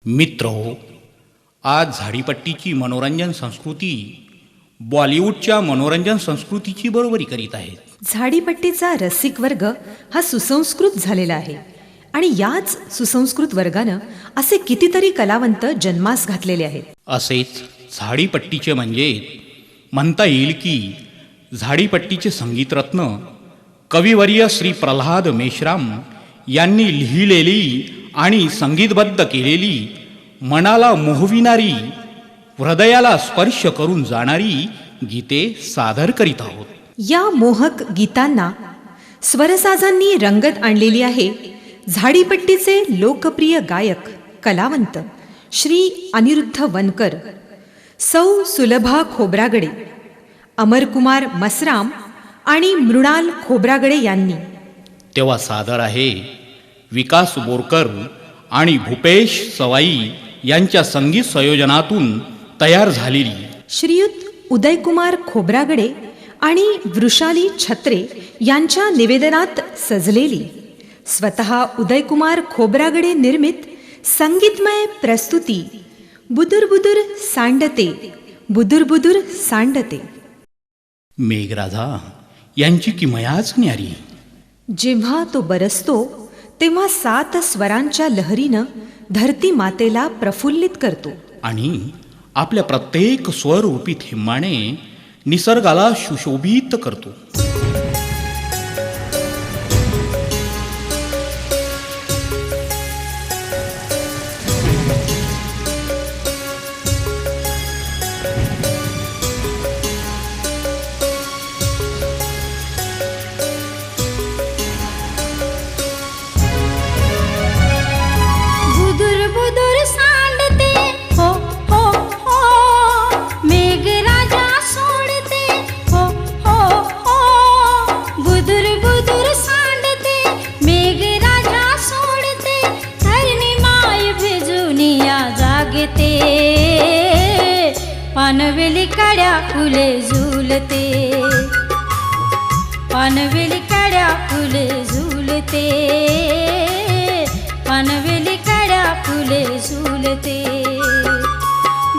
मित्रहो, आज झाडीपट्टीची मनोरंजन संस्कृती बॉलिवूडच्या मनोरंजन संस्कृतीची बरोबरी करीत आहे. झाडीपट्टीचा रसिक वर्ग हा सुसंस्कृत झालेला आहे आणि याच सुसंस्कृत वर्गानं असे कितीतरी कलावंत जन्मास घातलेले आहेत. असेच झाडीपट्टीचे म्हणजे म्हणता येईल की झाडीपट्टीचे संगीतरत्न कविवर्य श्री प्रल्हाद मेश्राम यांनी लिहिलेली आणि संगीतबद्ध केलेली, मनाला मोहविणारी, हृदयाला स्पर्श करून जाणारी गीते सादर करीत आहोत. या मोहक गीतांना स्वरसाजांनी रंगत आणलेली आहे झाडीपट्टीचे लोकप्रिय गायक कलावंत श्री अनिरुद्ध वनकर, सौ सुलभा खोब्रागडे, अमरकुमार मसराम आणि मृणाल खोब्रागडे यांनी. तेव्हा सादर आहे विकास बोरकर आणि भूपेश सवाई यांच्या संगीत संयोजनातून तयार झालेली, श्रीयुत उदयकुमार खोब्रागडे आणि वृषाली छत्रे यांच्या निवेदनात सजलेली, स्वतः उदयकुमार खोब्रागडे निर्मित संगीतमय प्रस्तुती बुदुर बुदुर सांडते, बुदुर बुदुर सांडते. मेघराजा यांची किमयाच न्यारी. जेव्हा तो बरसतो तेव्हा 7 स्वरांच्या लहरीनं धरती मातेला प्रफुल्लित करतो आणि आपल्या प्रत्येक स्वरूपी थेंबाने निसर्गाला सुशोभित करतो. पानवेली काड्या फुले झुलते, पानवेली काड्या फुले झुलते, पानवेली काड्या फुले झुलते.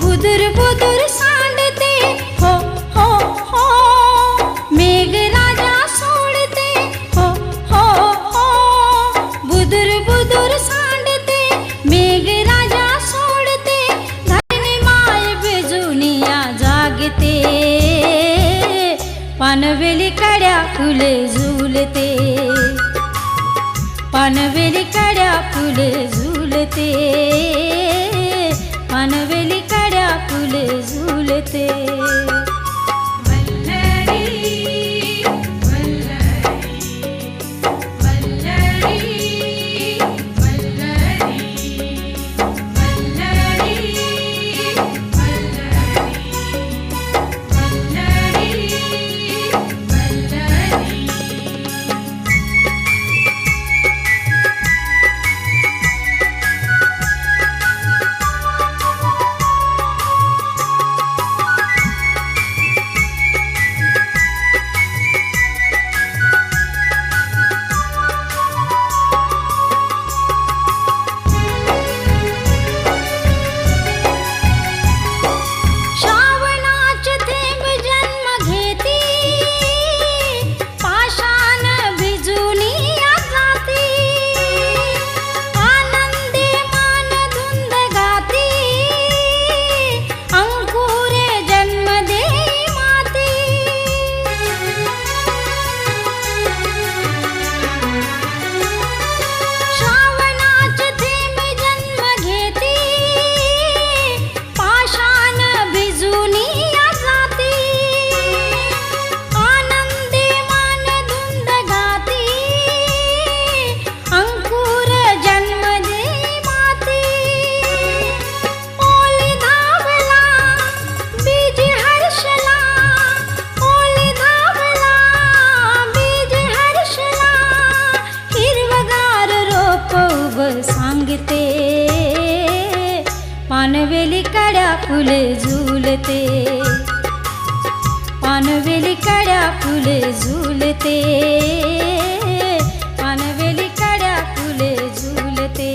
बुदुर बुदुर सांडते, हो हो हो, मेघराजा सोडते, हो हो हो. बुदुर बुदुर सांडते, मेघराजा सोडते, धरणी माय बेजुनिया जागते. पानवेली काड्या फुले झुलते, पानवेली काड्या फुले झुलते, पानवेली काड्या फुले झुलते. पानवेली काड्या फुले झुलते, पानवेली काड्या फुले झुलते, पानवेली काड्या फुले झुलते.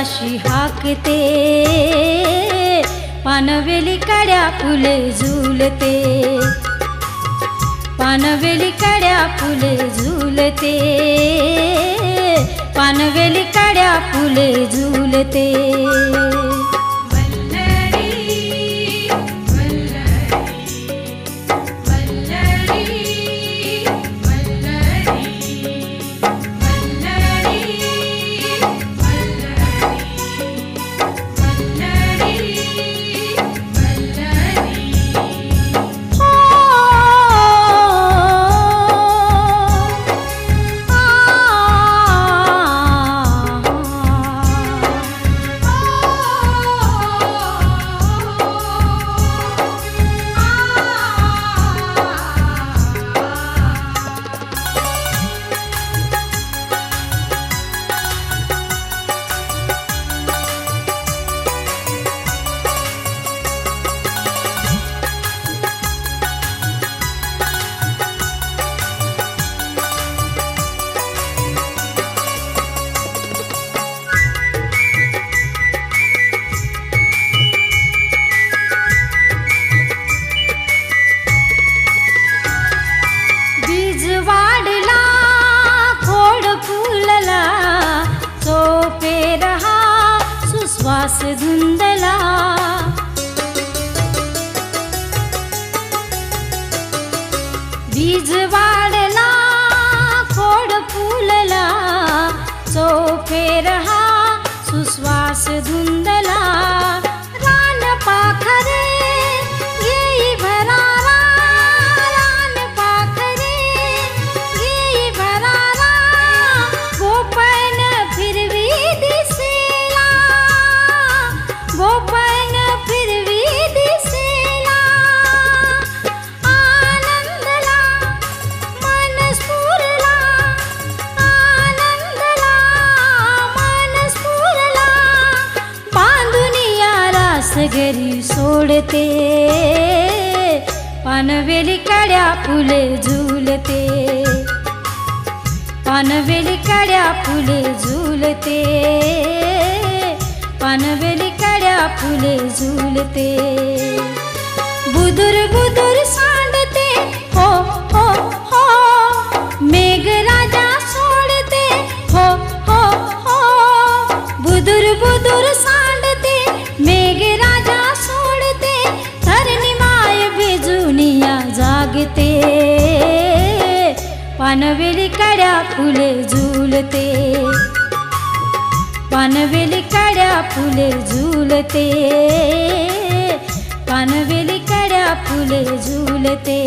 देवाशी हाकते, पानवेली कड्या फुले झुलते, पानवेली कड्या फुले झुलते, पानवेली कड्या फुले झुलते. श्वास धुंदला, बीज वाढला खोड फुलला, चोफे रहा सुश्वास धुंदला. रान पाखरे घेई भरारा, रान पाखरे घेई भरारा, गोपन फिरवी दिसेला, गोपन फिरवी दिसेला. आनंदला मन स्फुरला, आनंदला मन स्फुरला. बांधुनिया रास घरी सोडते, पानवेली कड्या फुले झुलते, पानवेली कड्या फुले झुलते, पानवेली कड्या फुले झुलते. बुदुर बुदुर सांडते, हो हो हो, मेघराजा सोडते, हो हो हो. बुदुर बुदुर सांडते, मेघराजा सोडते, धरणी माय भिजुनिया जागते, पानवेली कड्या फुले झुलते, पानवेली कड्या फुले झुलते, पानवेली कड्या फुले झुलते.